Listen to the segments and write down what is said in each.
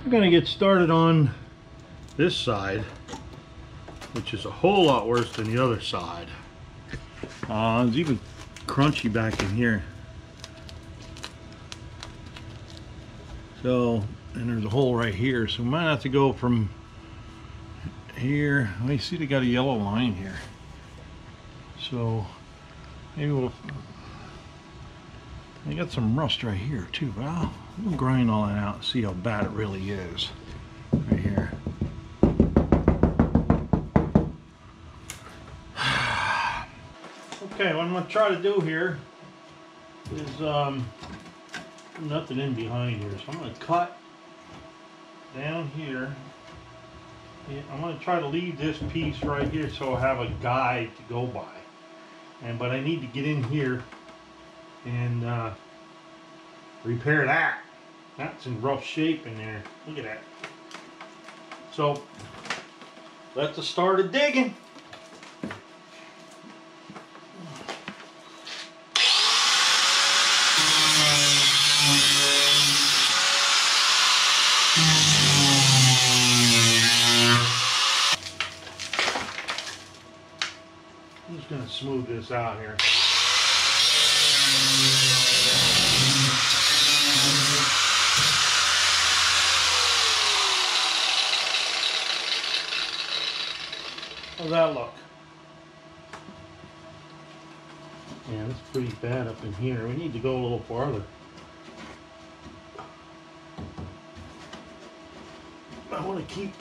We're going to get started on this side, which is a whole lot worse than the other side. It's even crunchy back in here. So, and there's a hole right here, so we might have to go from here. I see they got a yellow line here. So, maybe they got some rust right here too, but we'll grind all that out and see how bad it really is. Right here. Okay, what I'm going to try to do here is nothing in behind here, so I'm going to cut down here. I'm going to try to leave this piece right here so I have a guide to go by. But I need to get in here and repair that. That's in rough shape in there. Look at that. So let's just start digging. I'm just going to smooth this out here. How's that look? Yeah, that's pretty bad up in here. We need to go a little farther. I want to keep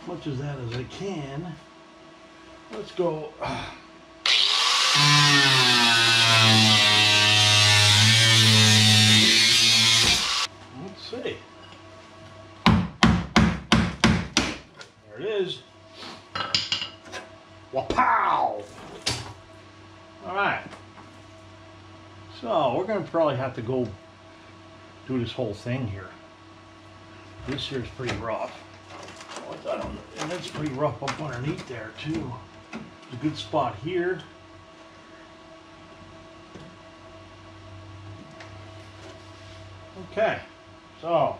as much of that as I can. Let's go. Let's see. There it is. Wapow! Alright. So, we're going to probably have to go do this whole thing here. This here is pretty rough. And it's pretty rough up underneath there too. There's a good spot here. Okay, so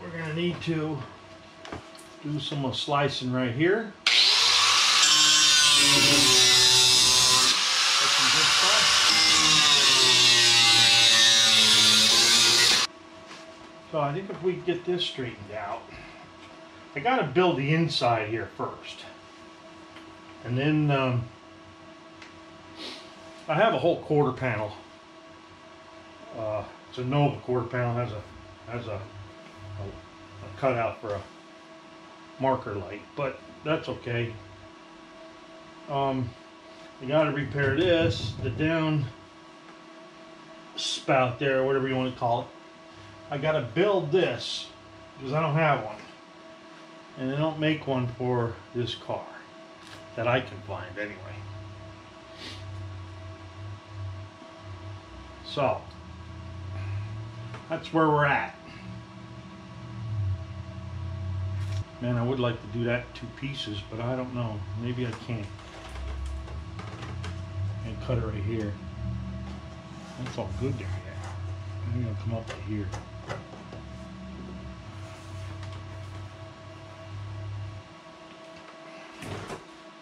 we're going to need to do some slicing right here. So I think if we get this straightened out, I got to build the inside here first. And then I have a whole quarter panel. It's a Nova quarter panel, has a cutout for a marker light, but that's okay. You got to repair this, the down spout there, whatever you want to call it. I got to build this because I don't have one, and they don't make one for this car that I can find anyway. So that's where we're at. Man, I would like to do that in 2 pieces, but I don't know. Maybe I can't. And cut it right here. That's all good there. Yeah. I'm gonna come up right here.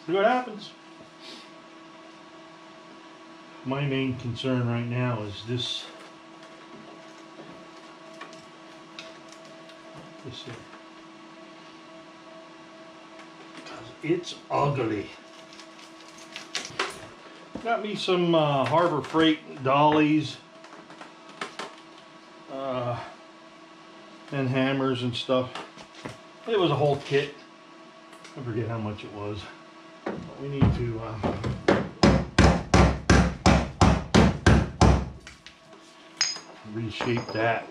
See what happens. My main concern right now is this here. Because it's ugly. Got me some Harbor Freight dollies and hammers and stuff. It was a whole kit. I forget how much it was. But we need to reshape that.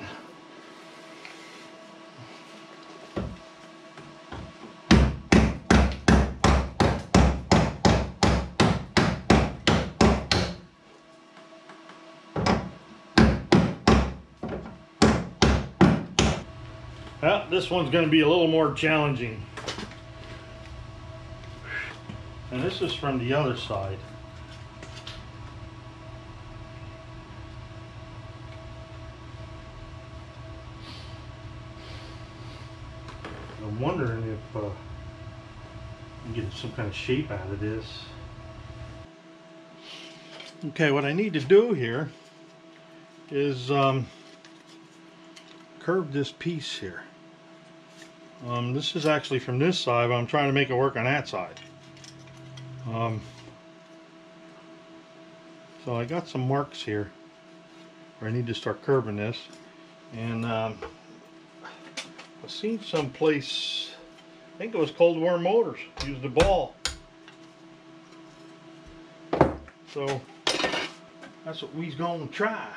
Well, this one's going to be a little more challenging. And this is from the other side. I'm wondering if I can get some kind of shape out of this. Okay, what I need to do here is curve this piece here. This is actually from this side, but I'm trying to make it work on that side. So I got some marks here where I need to start curving this, and I've seen some place, I think it was Cold War Motors, used a ball. So that's what we's gonna try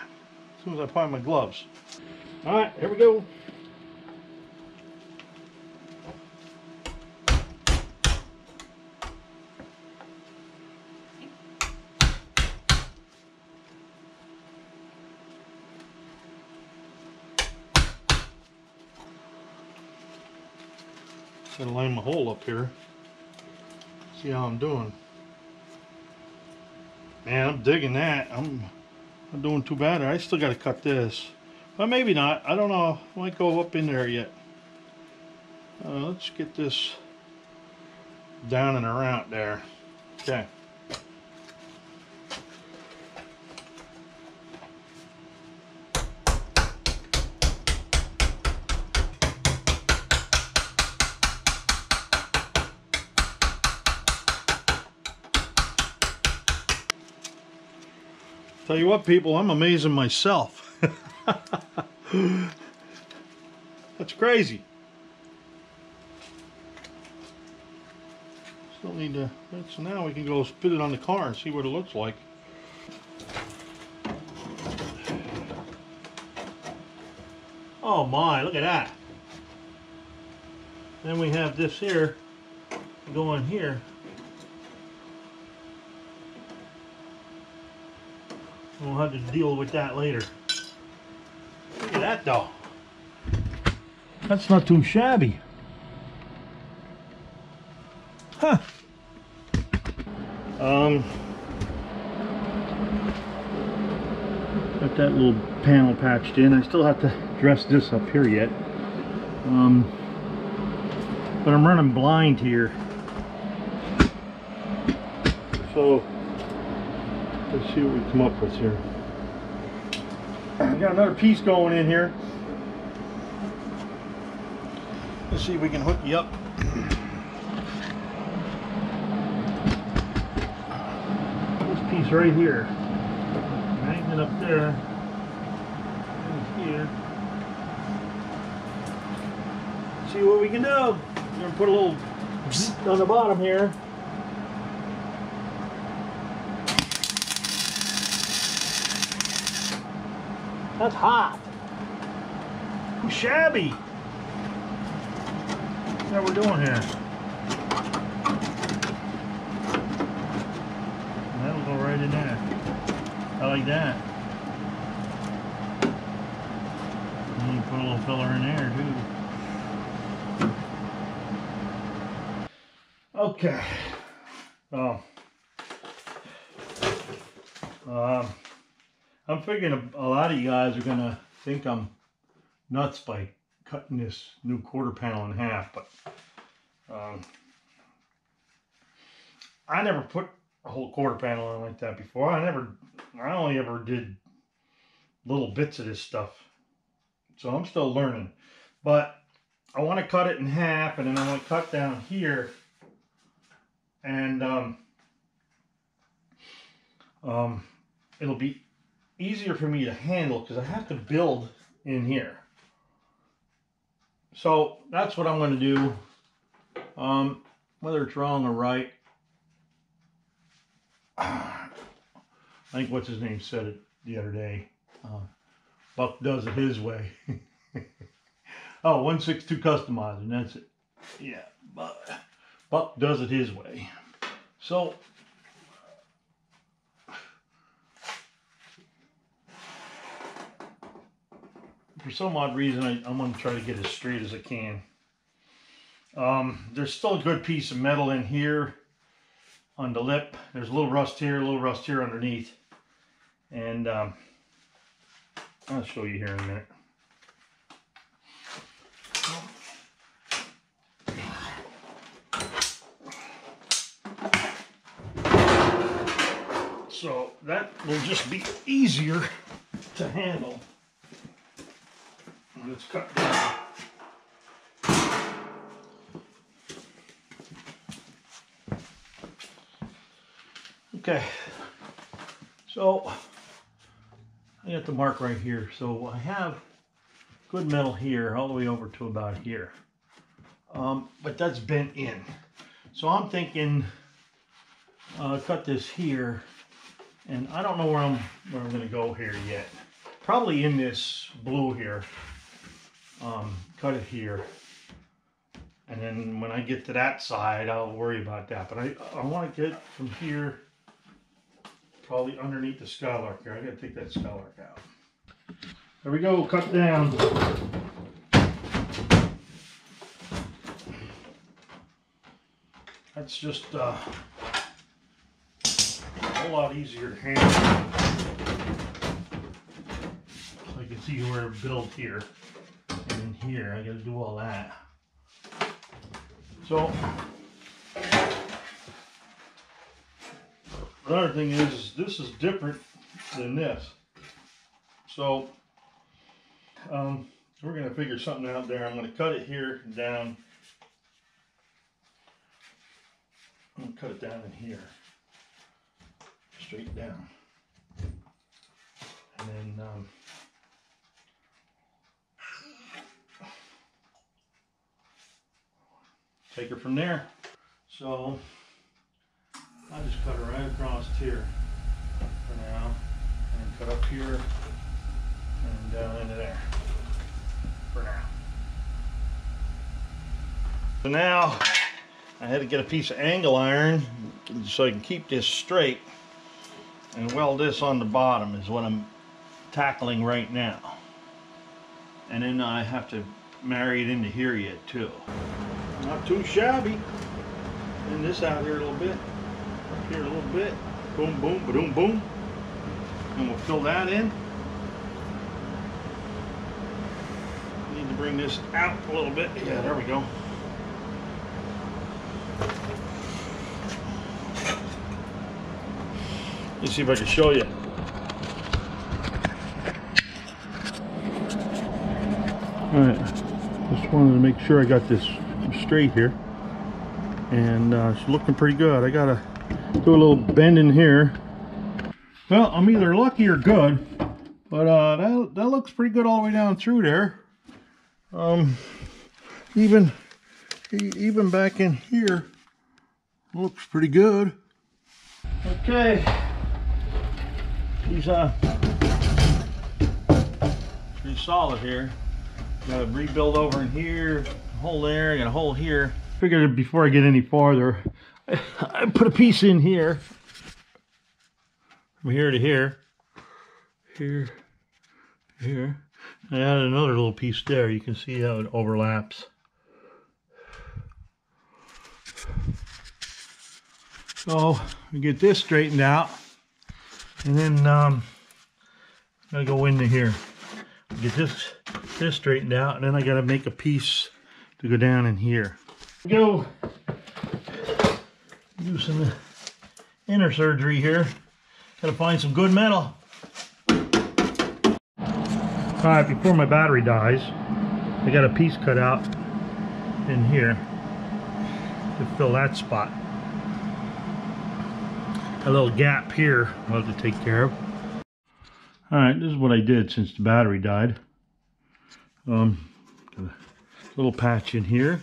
as soon as I find my gloves. All right, here we go. Gonna line my hole up here. See how I'm doing. Man, I'm digging that. I'm not doing too bad. I still got to cut this, but maybe not. I don't know. I might go up in there yet. Let's get this down and around there. Okay. Tell you what, people, I'm amazing myself. That's crazy. Still need to, so now we can go spit it on the car and see what it looks like. Oh my, look at that. Then we have this here going here. We'll have to deal with that later. Look at that though. That's not too shabby. Huh. Got that little panel patched in. I still have to dress this up here yet. But I'm running blind here. So let's see what we come up with here. We got another piece going in here. Let's see if we can hook you up. This piece right here. Magnet up there. And here. See what we can do. We're gonna put a little on the bottom here. That's hot. Too shabby. What we're doing here. That'll go right in there. I like that. And you put a little filler in there too. Okay. I'm figuring a lot of you guys are gonna think I'm nuts by cutting this new quarter panel in half, but I never put a whole quarter panel on like that before. I only ever did little bits of this stuff, so I'm still learning. But I want to cut it in half, and then I want to cut down here, and it'll be easier for me to handle because I have to build in here. So that's what I'm going to do. Whether it's wrong or right, I think what's his name said it the other day. Buck does it his way. Oh, 162 customizing, that's it. Yeah, but Buck does it his way. So for some odd reason, I'm going to try to get as straight as I can. There's still a good piece of metal in here on the lip. There's a little rust here, a little rust here underneath. And I'll show you here in a minute. So that will just be easier to handle. Let's cut down. Okay, so I got the mark right here. So I have good metal here all the way over to about here, but that's bent in. So I'm thinking cut this here, and I don't know where I'm going to go here yet. Probably in this blue here. Cut it here, and then when I get to that side, I'll worry about that. But I want to get from here, probably underneath the Skylark here. I got to take that Skylark out. There we go, cut down. That's just a whole lot easier to handle. So you can see where it's built here. And in here, I got to do all that. So, another thing is, this is different than this. So, we're going to figure something out there. I'm going to cut it here and down. I'm going to cut it down in here. Straight down. And then, take her from there. So, I just cut her right across here for now. And cut up here and down into there for now. So now I had to get a piece of angle iron so I can keep this straight and weld this on the bottom is what I'm tackling right now. And then I have to marry it into here yet too. Not too shabby. And this out here a little bit, up here a little bit. Boom, boom, ba-doom, boom. And we'll fill that in. Need to bring this out a little bit. Yeah, there we go. Let's see if I can show you. Alright, just wanted to make sure I got this straight here. And it's looking pretty good. I gotta do a little bend in here. Well, I'm either lucky or good, but that looks pretty good all the way down through there. Even back in here, looks pretty good. Okay, he's pretty solid here. Got to rebuild over in here, a hole there, got a hole here. Figured before I get any farther, I put a piece in here. From here to here, here, here. I added another little piece there. You can see how it overlaps. So we get this straightened out, and then I gotta go into here. Get this straightened out, and then I gotta make a piece to go down in here. Go do some inner surgery here. Gotta find some good metal. Alright, before my battery dies, I got a piece cut out in here to fill that spot. A little gap here I'll have to take care of. Alright, this is what I did since the battery died. Got a little patch in here.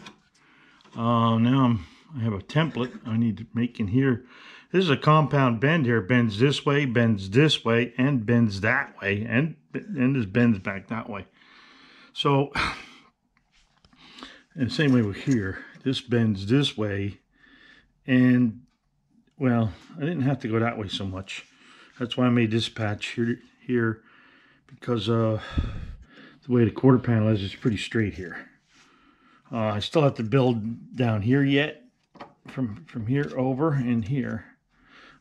Now I have a template I need to make in here. This is a compound bend here. Bends this way, and bends that way, and this bends back that way. So, and same way with here. This bends this way, and well, I didn't have to go that way so much. That's why I made this patch here because the way the quarter panel is, it's pretty straight here. I still have to build down here yet. From here over and here,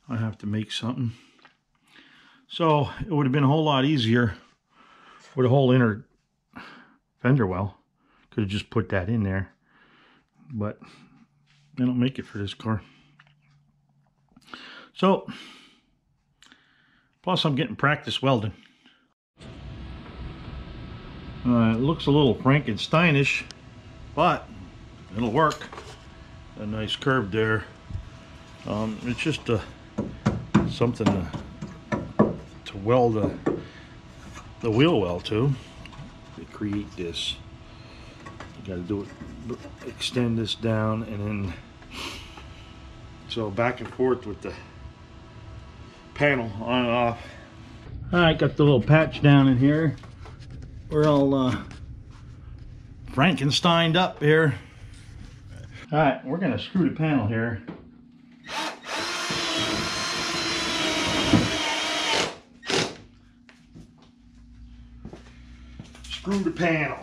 I have to make something. So it would have been a whole lot easier with a whole inner fender well. Could have just put that in there, but I don't make it for this car. So Plus I'm getting practice welding. It looks a little Frankensteinish, but it'll work. A nice curve there. It's just something to weld the wheel well to create this. You got to do it, extend this down, and then so back and forth with the panel on and off. Alright, got the little patch down in here. We're all Frankensteined up here. Alright, we're gonna screw the panel here. Screw the panel.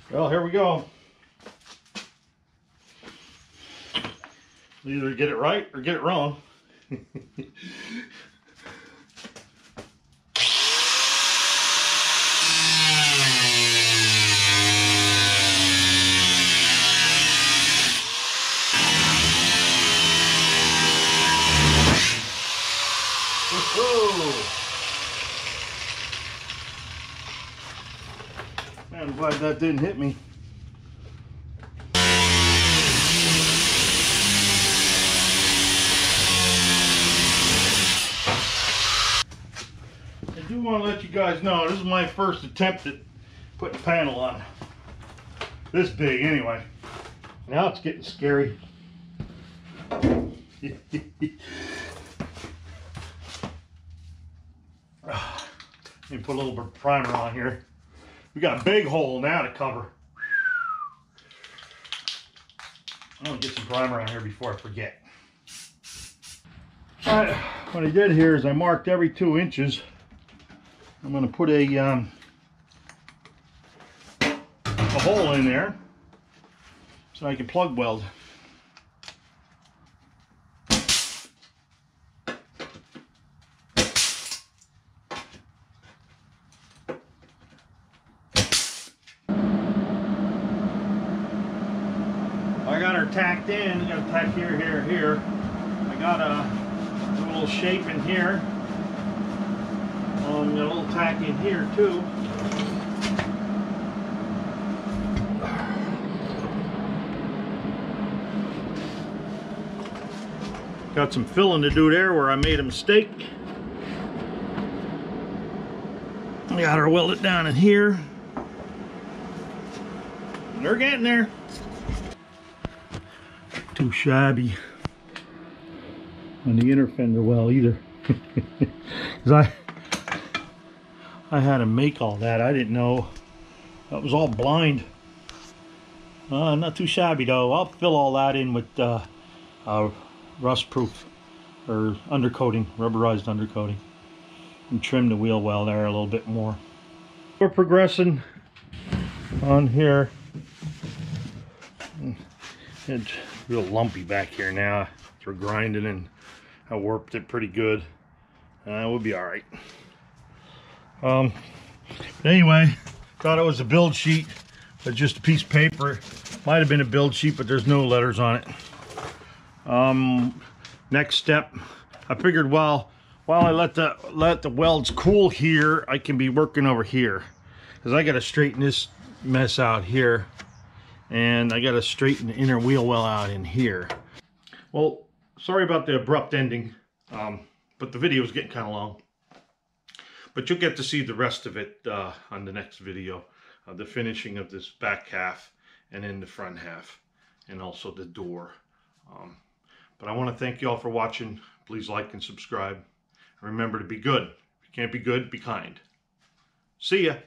Well, here we go. Either get it right or get it wrong. Man, I'm glad that didn't hit me. I do want to let you guys know this is my first attempt at putting a panel on. This big anyway. Now it's getting scary. Let me put a little bit of primer on here. We got a big hole now to cover. I'm gonna get some primer on here before I forget. Alright, what I did here is I marked every 2 inches. I'm gonna put a hole in there so I can plug weld. I got her tacked in. I got a tack here, here, here. I got a little shape in here. Got a little tack in here too. Got some filling to do there where I made a mistake. I got her welded down in here. They're getting there. Too shabby on the inner fender well either. Because I had to make all that. I didn't know. That was all blind. Not too shabby though. I'll fill all that in with rust proof or undercoating, rubberized undercoating, and trim the wheel well there a little bit more. We're progressing on here. It's real lumpy back here now. We're grinding and I warped it pretty good. We'll be all right. But anyway, thought it was a build sheet, but just a piece of paper. Might have been a build sheet, but there's no letters on it. Next step, I figured while I let the welds cool here, I can be working over here, because I got to straighten this mess out here, and I got to straighten the inner wheel well out in here. Well, sorry about the abrupt ending, but the video is getting kind of long. But you'll get to see the rest of it on the next video, the finishing of this back half and then the front half, and also the door. But I want to thank you all for watching. Please like and subscribe. And remember to be good. If you can't be good, be kind. See ya.